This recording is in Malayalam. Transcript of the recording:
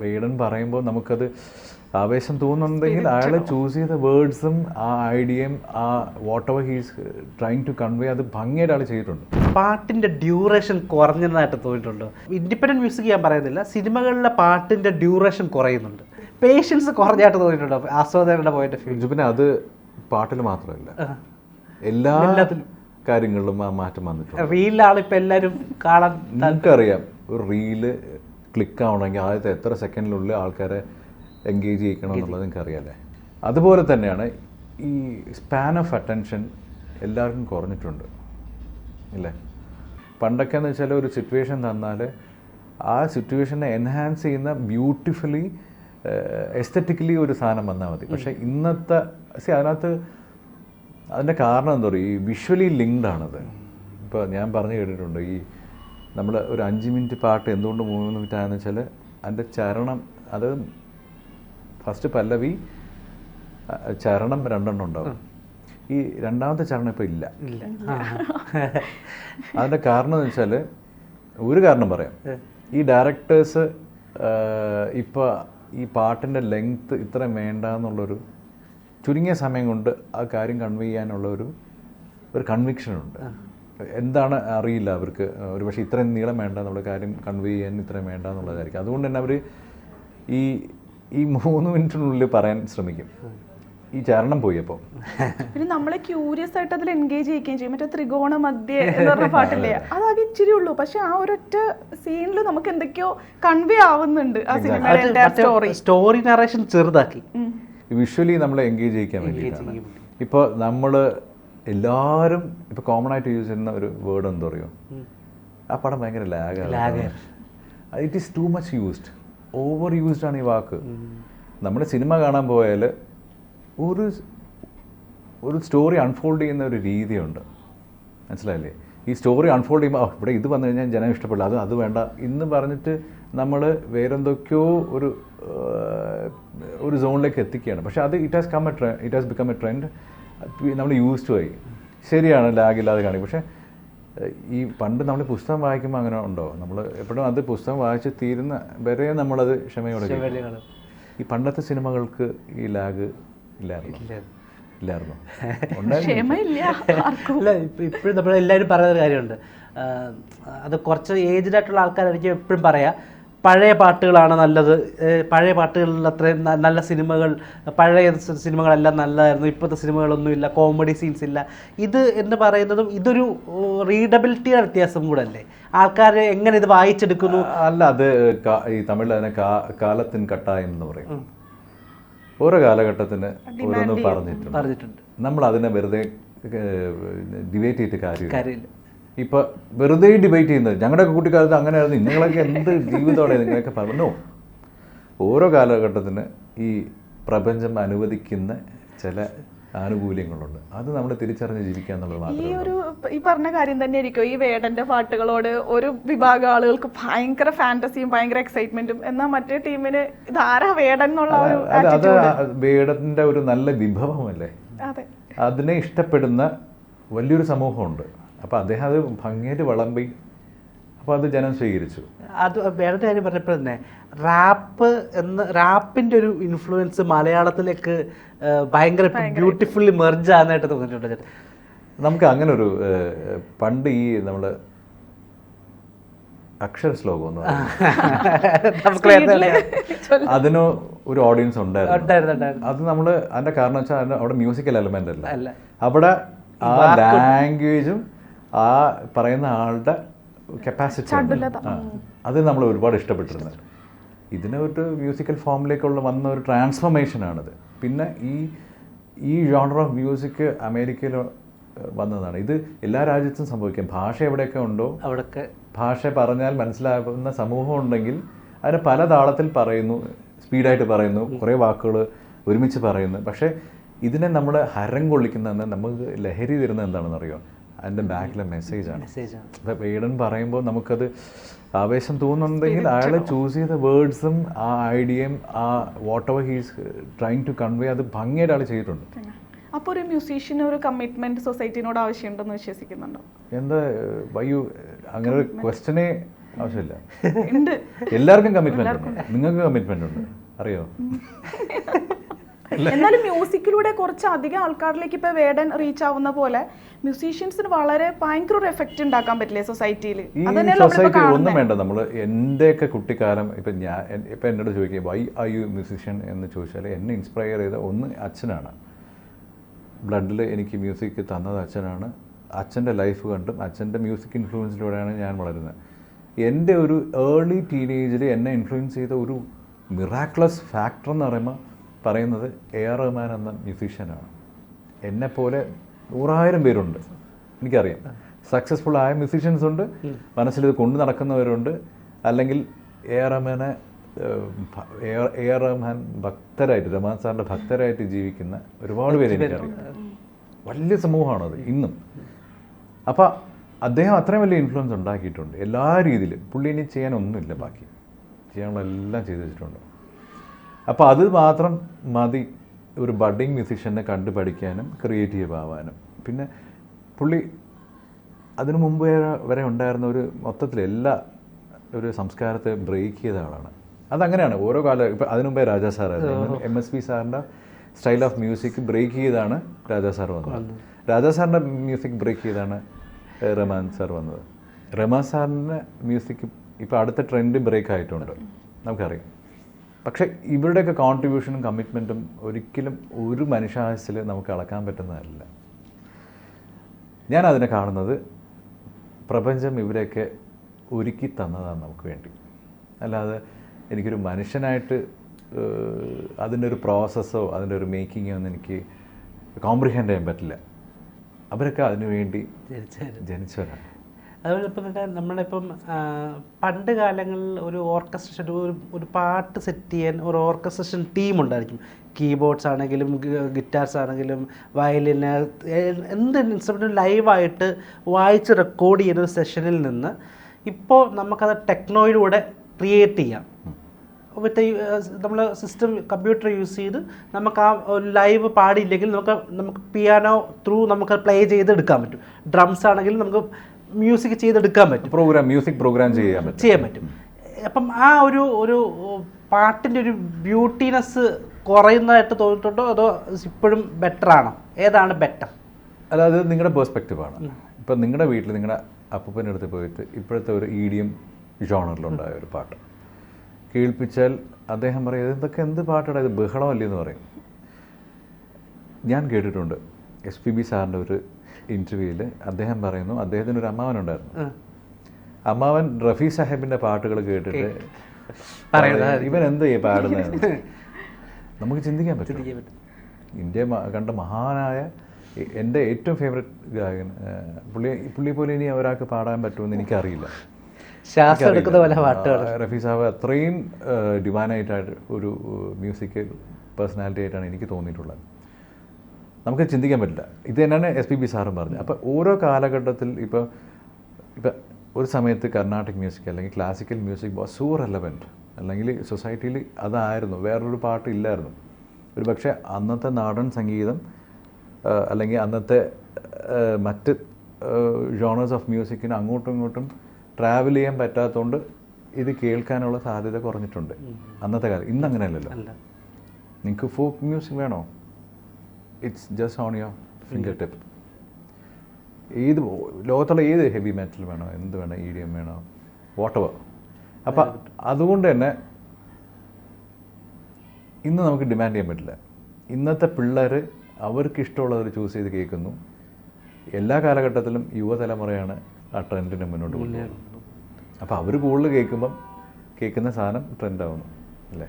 വേടൻ പറയുമ്പോൾ നമുക്കത് ആവേശം തോന്നുന്നുണ്ടെങ്കിൽ അയാൾ ചൂസ് ചെയ്ത വേർഡ്സും ആ ഐഡിയയും ആ whatever he's trying to convey അത് ഭംഗിയായിട്ട് ആൾ ചെയ്തിട്ടുണ്ട്. പാട്ടിൻ്റെ ഡ്യൂറേഷൻ കുറഞ്ഞതായിട്ട് തോന്നിയിട്ടുണ്ടോ? ഇൻഡിപെൻഡൻറ്റ് മ്യൂസിക് ഞാൻ പറയുന്നില്ല, സിനിമകളിലെ പാട്ടിൻ്റെ ഡ്യൂറേഷൻ കുറയുന്നുണ്ട്, പേഷ്യൻസ് കുറഞ്ഞായിട്ട് തോന്നിയിട്ടുണ്ടോ ആസ്വാദകരുടെ പോയിന്റ് ഓഫ് വ്യൂ? പിന്നെ അത് പാട്ടിൽ മാത്രമല്ല, എല്ലാ കാര്യങ്ങളിലും ആ മാറ്റം വന്നിട്ടുണ്ട്. റീലാണ് ഇപ്പം എല്ലാവരും കാണാൻ. നമുക്കറിയാം ഒരു റീല് ക്ലിക്ക് ആവണമെങ്കിൽ ആദ്യത്തെ എത്ര സെക്കൻഡിനുള്ളിൽ ആൾക്കാരെ എൻഗേജ് ചെയ്യിക്കണം എന്നുള്ളത് നിങ്ങൾക്ക് അറിയാമല്ലേ. അതുപോലെ തന്നെയാണ് ഈ സ്പാൻ ഓഫ് അറ്റൻഷൻ എല്ലാവർക്കും കുറഞ്ഞിട്ടുണ്ട് ഇല്ലേ. പണ്ടൊക്കെ എന്ന് വെച്ചാൽ ഒരു സിറ്റുവേഷൻ തന്നാൽ ആ സിറ്റുവേഷനെ എൻഹാൻസ് ചെയ്യുന്ന ബ്യൂട്ടിഫുള്ളി എസ്തറ്റിക്കലി ഒരു സാധനം വന്നാൽ മതി. പക്ഷേ ഇന്നത്തെ അതിനകത്ത് അതിൻ്റെ കാരണം എന്താ പറയുക, ഈ വിഷ്വലി ലിങ്ക്ഡ് ആണത്. ഇപ്പോൾ ഞാൻ പറഞ്ഞു കേട്ടിട്ടുണ്ട്, ഈ നമ്മൾ ഒരു 5 മിനിറ്റ് പാട്ട് എന്തുകൊണ്ട് 3 മിനിറ്റ് ആയെന്ന് വെച്ചാൽ അതിൻ്റെ ചരണം, അത് ഫസ്റ്റ് പല്ലവി ചരണം 2 ഉണ്ടാവും, ഈ രണ്ടാമത്തെ ചരണം ഇപ്പോൾ ഇല്ല. അതിൻ്റെ കാരണം എന്ന് വെച്ചാൽ ഒരു കാരണം പറയാം, ഈ ഡയറക്ടേഴ്സ് ഇപ്പോൾ ഈ പാട്ടിൻ്റെ ലെങ്ത്ത് ഇത്രയും വേണ്ട എന്നുള്ളൊരു ചുരുങ്ങിയ സമയം കൊണ്ട് ആ കാര്യം കൺവേ ചെയ്യാനുള്ള ഒരു കൺവിക്ഷനുണ്ട്. എന്താണ് അറിയില്ല അവർക്ക്, ഒരു പക്ഷേ ഇത്രയും നീളം വേണ്ട എന്നുള്ള കാര്യം കൺവേ ചെയ്യാൻ ഇത്രയും വേണ്ട എന്നുള്ളതായിരിക്കും. അതുകൊണ്ട് തന്നെ അവർ ഈ 3 മിനിറ്റിനുള്ളിൽ പറയാൻ ശ്രമിക്കും. ഈ ചരണം പോയി അപ്പോൾ പിന്നെ നമ്മളെ ക്യൂരിയസ് ആയിട്ട് അതിൽ എൻഗേജ് ചെയ്യുകയും ചെയ്യും. മറ്റേ ത്രികോണ മധ്യ എന്ന് പറഞ്ഞ പാട്ടില്ലേ, അതാകെ ഇച്ചിരി ഉള്ളൂ, പക്ഷെ ആ ഒരൊറ്റ സീനിൽ നമുക്ക് എന്തൊക്കെയോ കൺവേ ആവുന്നുണ്ട് ആ സിനിമയുടെ സ്റ്റോറി നറേഷൻ ചെറുതാക്കി വിഷ്വലി നമ്മളെ എൻഗേജ് ചെയ്യിക്കാൻ വേണ്ടിയിട്ടാണ്. ഇപ്പോൾ നമ്മൾ എല്ലാവരും ഇപ്പോൾ കോമൺ ആയിട്ട് യൂസ് ചെയ്യുന്ന ഒരു വേർഡ് എന്താ പറയുക, ആ പടം ഭയങ്കര ലാഗാണ്, it is too much used, over used ആണ് ഈ വാക്ക്. നമ്മൾ സിനിമ കാണാൻ പോയാൽ ഒരു സ്റ്റോറി അൺഫോൾഡ് ചെയ്യുന്ന ഒരു രീതിയുണ്ട്, മനസ്സിലായില്ലേ. ഈ സ്റ്റോറി അൺഫോൾഡ് ചെയ്യുമ്പോൾ ഇവിടെ ഇത് വന്നു കഴിഞ്ഞാൽ ജനം ഇഷ്ടപ്പെടില്ല, അത് വേണ്ട ഇന്ന് പറഞ്ഞിട്ട് നമ്മൾ വേറെന്തൊക്കെയോ ഒരു സോണിലേക്ക് എത്തിക്കുകയാണ്. പക്ഷേ അത് it has become A trend, നമ്മൾ യൂസ്ഡ് ആയി. ശരിയാണ്, ലാഗില്ലാതെ കാണിക്കും. പക്ഷേ ഈ പണ്ട് നമ്മൾ പുസ്തകം വായിക്കുമ്പോൾ അങ്ങനെ ഉണ്ടോ, നമ്മൾ എപ്പോഴും അത് പുസ്തകം വായിച്ച് തീരുന്ന വരെ നമ്മളത് ക്ഷമയോടെ. ഈ പണ്ടത്തെ സിനിമകൾക്ക് ഈ ലാഗ് ഇല്ലായിരുന്നു. അല്ല, ഇപ്പോഴും നമ്മളെല്ലാവരും പറയുന്നൊരു കാര്യമുണ്ട്, അത് കുറച്ച് ഏജ്ഡ് ആയിട്ടുള്ള ആൾക്കാരായിരിക്കും എപ്പോഴും പറയാം പഴയ പാട്ടുകളാണ് നല്ലത്, പഴയ പാട്ടുകളിൽ അത്രയും നല്ല സിനിമകൾ, പഴയ സിനിമകളെല്ലാം നല്ലതായിരുന്നു, ഇപ്പോഴത്തെ സിനിമകളൊന്നുമില്ല, കോമഡി സീൻസ് ഇല്ല. ഇത് എന്ന് പറയുന്നതും ഇതൊരു റീഡബിലിറ്റിയുടെ വ്യത്യാസം കൂടെ അല്ലേ, ആൾക്കാർ എങ്ങനെ ഇത് വായിച്ചെടുക്കുന്നു. അല്ല, അത് ഈ തമിഴിൽ അതിനെ കാലത്തിൻ കട്ടായം എന്ന് പറയും. ഓരോ കാലഘട്ടത്തിന് ഓരോന്ന് പറഞ്ഞിട്ടുണ്ട്. നമ്മൾ അതിനെ വെറുതെ ഡിബേറ്റ് ചെയ്തിട്ട് കാര്യമില്ല. ഇപ്പോൾ വെറുതെ ഡിബേറ്റ് ചെയ്യുന്നത് ഞങ്ങളുടെ കുട്ടിക്കാലത്ത് അങ്ങനെയായിരുന്നു, നിങ്ങളൊക്കെ എന്ത് ജീവിതത്തോടെ നിങ്ങളൊക്കെ പറഞ്ഞു. ഓരോ കാലഘട്ടത്തിന് ഈ പ്രപഞ്ചം അനുവദിക്കുന്ന ചില ആനുകൂല്യങ്ങളുണ്ട്, അത് നമ്മൾ തിരിച്ചറിഞ്ഞ് ജീവിക്കുക എന്നുള്ളത് മാത്രമേ. ഈ പറഞ്ഞ കാര്യം തന്നെ ആയിരിക്കും ഈ വേടന്റെ പാട്ടുകളോട് ഒരു വിഭാഗം ആളുകൾക്ക് ഭയങ്കര ഫാന്റസിയും ഭയങ്കര എക്സൈറ്റ്മെന്റും, എന്നാൽ മറ്റേ ടീമിന് ഇതാരാ വേടൻ എന്നുള്ള അത് വേടന്റെ ഒരു നല്ല വിഭവമല്ലേ, അതിനെ ഇഷ്ടപ്പെടുന്ന വലിയൊരു സമൂഹമുണ്ട്. അപ്പോൾ അദ്ദേഹം അത് ഭംഗിയായിട്ട് വിളമ്പി, അപ്പോൾ അത് ജനം സ്വീകരിച്ചു. അത് വേറെ കാര്യം പറഞ്ഞപ്പോൾ തന്നെ റാപ്പിൻ്റെ ഒരു ഇൻഫ്ലുവൻസ് മലയാളത്തിലേക്ക് ഭയങ്കര ബ്യൂട്ടിഫുള്ളി മെർജ് ആകാനായിട്ട് തോന്നിയിട്ടുണ്ട്. നമുക്ക് അങ്ങനെ ഒരു പണ്ട് ഈ നമ്മൾ അക്ഷര ശ്ലോകം എന്ന് അതിന് ഒരു ഓഡിയൻസ് ഉണ്ടായിരുന്നു. അത് നമ്മൾ അതിൻ്റെ കാരണം വെച്ചാൽ അവിടെ മ്യൂസിക്കൽ എലമെൻ്റ് അല്ല, അവിടെ ആ ലാംഗ്വേജും ആ പറയുന്ന ആളുടെ കപ്പാസിറ്റി അത് നമ്മൾ ഒരുപാട് ഇഷ്ടപ്പെട്ടിരുന്നത്. ഇതിന് ഒരു മ്യൂസിക്കൽ ഫോമിലേക്കുള്ള വന്ന ഒരു ട്രാൻസ്ഫോർമേഷനാണിത്. പിന്നെ ഈ ജോണർ ഓഫ് മ്യൂസിക് അമേരിക്കയിൽ വന്നതാണ്. ഇത് എല്ലാ രാജ്യത്തും സംഭവിക്കാം. ഭാഷ എവിടെയൊക്കെ ഉണ്ടോ അവിടെയൊക്കെ ഭാഷ പറഞ്ഞാൽ മനസ്സിലാകുന്ന സമൂഹം ഉണ്ടെങ്കിൽ അതിന് പല താളത്തിൽ പറയുന്നു, സ്പീഡായിട്ട് പറയുന്നു, കുറേ വാക്കുകൾ ഒരുമിച്ച് പറയുന്നു. പക്ഷേ ഇതിനെ നമ്മൾ ഹരം കൊള്ളിക്കുന്നതെന്ന് നമുക്ക് ലഹരി തരുന്നത് എന്താണെന്ന് അറിയുമോ, അതിൻ്റെ ബാക്കിലെ മെസ്സേജാണ്. ഇപ്പം വേടൻ പറയുമ്പോൾ നമുക്കത് ആവേശം തോന്നുന്നുണ്ടെങ്കിൽ അയാൾ ചൂസ് ചെയ്ത വേർഡ്സും ആ ഐഡിയയും ആ whatever he's trying to convey അത് ഭംഗിയായിട്ട് ആൾ ചെയ്തിട്ടുണ്ട്. അപ്പോൾ ഒരു മ്യൂസീഷ്യന് ഒരു കമ്മിറ്റ്മെന്റ് സൊസൈറ്റിനോട് ആവശ്യമുണ്ടെന്ന് വിശ്വസിക്കുന്നുണ്ടോ? എന്താ വയ്യു അങ്ങനെ ഒരു ക്വസ്റ്റ്യനെ ആവശ്യമില്ല. ഉണ്ട്. എല്ലാവർക്കും കമ്മിറ്റ്മെന്റ് ഉണ്ട്. നിങ്ങൾക്ക് കമ്മിറ്റ്മെന്റ് ഉണ്ട്, അറിയോ? എന്നാലും മ്യൂസിക്കിലൂടെ കുറച്ച് അധികം ആൾക്കാരിലേക്ക് ഇപ്പൊ വേടൻ റീച്ച് ആവുന്ന പോലെ മ്യൂസീഷ്യൻസിന് വളരെ ഭയങ്കര ഒരു എഫക്റ്റ് ഉണ്ടാക്കാൻ പറ്റില്ലേ സൊസൈറ്റിയിൽ? ഈ സൊസൈറ്റി ഒന്നും വേണ്ട. നമ്മൾ എൻ്റെയൊക്കെ കുട്ടിക്കാലം ഇപ്പം ഇപ്പം എന്നോട് ചോദിക്കുക വൈ ആർ യു മ്യൂസിഷ്യൻ എന്ന് ചോദിച്ചാൽ എന്നെ ഇൻസ്പയർ ചെയ്ത ഒന്ന് അച്ഛനാണ്. ബ്ലഡിൽ എനിക്ക് മ്യൂസിക് തന്നത് അച്ഛനാണ്. അച്ഛൻ്റെ ലൈഫ് കണ്ടും അച്ഛൻ്റെ മ്യൂസിക് ഇൻഫ്ലുവൻസിലൂടെയാണ് ഞാൻ വളരുന്നത്. എൻ്റെ ഒരു ഏർലി ടീനേജിൽ എന്നെ ഇൻഫ്ലുവൻസ് ചെയ്ത ഒരു മിറാക്ലസ് ഫാക്ടർ എന്ന് പറയുന്നത് AR റഹ്മാൻ എന്ന മ്യൂസീഷ്യനാണ്. എന്നെപ്പോലെ 100,000 പേരുണ്ട്, എനിക്കറിയാം. സക്സസ്ഫുൾ ആയ മ്യൂസീഷ്യൻസ് ഉണ്ട്, മനസ്സിലിത് കൊണ്ടു നടക്കുന്നവരുണ്ട്. അല്ലെങ്കിൽ AR റഹ്മാൻ ഭക്തരായിട്ട്, റഹ്മാൻ സാറിൻ്റെ ഭക്തരായിട്ട് ജീവിക്കുന്ന ഒരുപാട് പേര് എനിക്കറിയാം. വലിയ സമൂഹമാണത് ഇന്നും. അപ്പോൾ അദ്ദേഹം അത്രയും വലിയ ഇൻഫ്ലുവൻസ് ഉണ്ടാക്കിയിട്ടുണ്ട് എല്ലാ രീതിയിലും. പുള്ളി ഇനി ചെയ്യാനൊന്നുമില്ല, ബാക്കി ചെയ്യാനുള്ള എല്ലാം ചെയ്തു വെച്ചിട്ടുണ്ട്. അപ്പോൾ അത് മാത്രം മതി ഒരു ബഡ്ഡിങ് മ്യൂസീഷ്യനെ കണ്ടു പഠിക്കാനും ക്രിയേറ്റീവ് ആവാനും. പിന്നെ പുള്ളി അതിനു മുമ്പ് വരെ ഉണ്ടായിരുന്ന ഒരു മൊത്തത്തിൽ എല്ലാ ഒരു സംസ്കാരത്തെ ബ്രേക്ക് ചെയ്ത ആളാണ്. അതങ്ങനെയാണ് ഓരോ കാലം. ഇപ്പം അതിനു മുമ്പേ രാജാ സാറായിരുന്നു. MSP സാറിൻ്റെ സ്റ്റൈൽ ഓഫ് മ്യൂസിക് ബ്രേക്ക് ചെയ്താണ് രാജാ സാർ വന്നത്. രാജാ സാറിൻ്റെ മ്യൂസിക് ബ്രേക്ക് ചെയ്താണ് റഹ്മാൻ സാർ വന്നത്. റഹ്മാൻ സാറിൻ്റെ മ്യൂസിക് ഇപ്പോൾ അടുത്ത ട്രെൻഡ് ബ്രേക്ക് ആയിട്ടുണ്ട്, നമുക്കറിയാം. പക്ഷേ ഇവരുടെയൊക്കെ കോൺട്രിബ്യൂഷനും കമ്മിറ്റ്മെൻറ്റും ഒരിക്കലും ഒരു മനുഷ്യായുസ്സിൽ നമുക്ക് അളക്കാൻ പറ്റുന്നതല്ല. ഞാൻ അതിനെ കാണുന്നത് പ്രപഞ്ചം ഇവരെയൊക്കെ ഒരുക്കി തന്നതാണ് നമുക്ക് വേണ്ടി. അല്ലാതെ എനിക്കൊരു മനുഷ്യനായിട്ട് അതിൻ്റെ ഒരു പ്രോസസ്സോ അതിൻ്റെ ഒരു മേക്കിങ്ങോ ഒന്നും എനിക്ക് കോംപ്രിഹെൻഡ് ചെയ്യാൻ പറ്റില്ല. അവരൊക്കെ അതിനു വേണ്ടി ജനിച്ചവരാണ്. അതുപോലെ ഇപ്പം നമ്മളിപ്പം പണ്ട് കാലങ്ങളിൽ ഒരു ഓർക്കസ്ട്രേഷൻ ഒരു പാട്ട് സെറ്റ് ചെയ്യാൻ ഒരു ഓർക്കസ്ട്രേഷൻ ടീം ഉണ്ടായിരിക്കും. കീബോർഡ്സ് ആണെങ്കിലും ഗിറ്റാർസ് ആണെങ്കിലും വയലിന് എന്ത് ഇൻസ്ട്രുമെൻറ്റും ലൈവായിട്ട് വായിച്ച് റെക്കോർഡ് ചെയ്യുന്ന ഒരു സെഷനിൽ നിന്ന് ഇപ്പോൾ നമുക്കത് ടെക്നോയിലൂടെ ക്രിയേറ്റ് ചെയ്യാം. മറ്റേ നമ്മൾ സിസ്റ്റം കമ്പ്യൂട്ടർ യൂസ് ചെയ്ത് നമുക്ക് ആ ലൈവ് പാടിയില്ലെങ്കിൽ നമുക്ക് പിയാനോ ത്രൂ നമുക്ക് പ്ലേ ചെയ്തെടുക്കാൻ പറ്റും. ഡ്രംസ് ആണെങ്കിലും നമുക്ക് മ്യൂസിക് ചെയ്തെടുക്കാൻ പറ്റും, മ്യൂസിക് പ്രോഗ്രാം ചെയ്യാൻ പറ്റും. അപ്പം ആ ഒരു പാട്ടിൻ്റെ ഒരു ബ്യൂട്ടിനെസ് കുറയുന്നതായിട്ട് തോന്നിയിട്ടുണ്ടോ, അതോ ഇപ്പോഴും ബെറ്റർ ആണോ? ഏതാണ് ബെറ്റർ? അല്ല, അത് നിങ്ങളുടെ പെർസ്പെക്റ്റീവാണ്. ഇപ്പം നിങ്ങളുടെ വീട്ടിൽ നിങ്ങളുടെ അപ്പൂപ്പൻ്റെ അടുത്ത് പോയിട്ട് ഇപ്പോഴത്തെ ഒരു EDM ജോണറിലുണ്ടായ ഒരു പാട്ട് കേൾപ്പിച്ചാൽ അദ്ദേഹം പറയും ഇതൊക്കെ എന്ത് പാട്ടാണ്, ഇത് ബഹളമല്ലേ എന്ന് പറയും. ഞാൻ കേട്ടിട്ടുണ്ട് SPB സാറിൻ്റെ ഒരു ഇൻ്റർവ്യൂവിൽ അദ്ദേഹം പറയുന്നു, അദ്ദേഹത്തിന് ഒരു അമ്മാവനുണ്ടായിരുന്നു. അമ്മാവൻ റഫീ സാഹിബിൻ്റെ പാട്ടുകൾ കേട്ടിട്ട് ഇവൻ എന്ത് ചെയ്യും പാടുന്നത് നമുക്ക് ചിന്തിക്കാൻ പറ്റും. ഇന്ത്യ കണ്ട മഹാനായ എൻ്റെ ഏറ്റവും ഫേവറേറ്റ് ഗായകൻ പുള്ളിയെ പോലെ ഇനി ഒരാൾക്ക് പാടാൻ പറ്റുമെന്ന് എനിക്കറിയില്ല. റഫീ സാഹിബ് അത്രയും ഡിവൈനായിട്ടായിട്ട് ഒരു മ്യൂസിക് പേഴ്സണാലിറ്റി ആയിട്ടാണ് എനിക്ക് തോന്നിയിട്ടുള്ളത്. നമുക്ക് ചിന്തിക്കാൻ പറ്റില്ല. ഇത് തന്നെയാണ് SPB സാറും പറഞ്ഞത്. അപ്പോൾ ഓരോ കാലഘട്ടത്തിൽ ഇപ്പോൾ ഒരു സമയത്ത് കർണാട്ടിക് മ്യൂസിക് അല്ലെങ്കിൽ classical music was so relevant. അല്ലെങ്കിൽ സൊസൈറ്റിയിൽ അതായിരുന്നു, വേറൊരു പാട്ട് ഇല്ലായിരുന്നു. ഒരു പക്ഷേ അന്നത്തെ നാടൻ സംഗീതം അല്ലെങ്കിൽ അന്നത്തെ മറ്റ് ജോണേഴ്സ് ഓഫ് മ്യൂസിക്കിന് അങ്ങോട്ടും ഇങ്ങോട്ടും ട്രാവൽ ചെയ്യാൻ പറ്റാത്തതുകൊണ്ട് ഇത് കേൾക്കാനുള്ള സാധ്യത കുറഞ്ഞിട്ടുണ്ട് അന്നത്തെ കാലം. ഇന്ന് അങ്ങനെയല്ലല്ലോ. നിങ്ങൾക്ക് ഫോക്ക് മ്യൂസിക് വേണോ, it's just on your finger tip. ഏത് ലോകത്തുള്ള ഏത് ഹെവി മെറ്റൽ വേണോ, എന്ത് വേണോ, EDM വേണോ, വാട്ടെവർ. അപ്പം അതുകൊണ്ട് തന്നെ ഇന്ന് നമുക്ക് ഡിമാൻഡ് ചെയ്യാൻ പറ്റില്ല. ഇന്നത്തെ പിള്ളേർ അവർക്ക് ഇഷ്ടമുള്ളവർ ചൂസ് ചെയ്ത് കേൾക്കുന്നു. എല്ലാ കാലഘട്ടത്തിലും യുവതലമുറയാണ് ആ ട്രെൻഡിനെ മുന്നോട്ട് കൊണ്ടുപോകുന്നത്. അപ്പോൾ അവർ കൂടുതൽ കേൾക്കുമ്പം കേൾക്കുന്ന സാധനം ട്രെൻഡാവുന്നു അല്ലേ?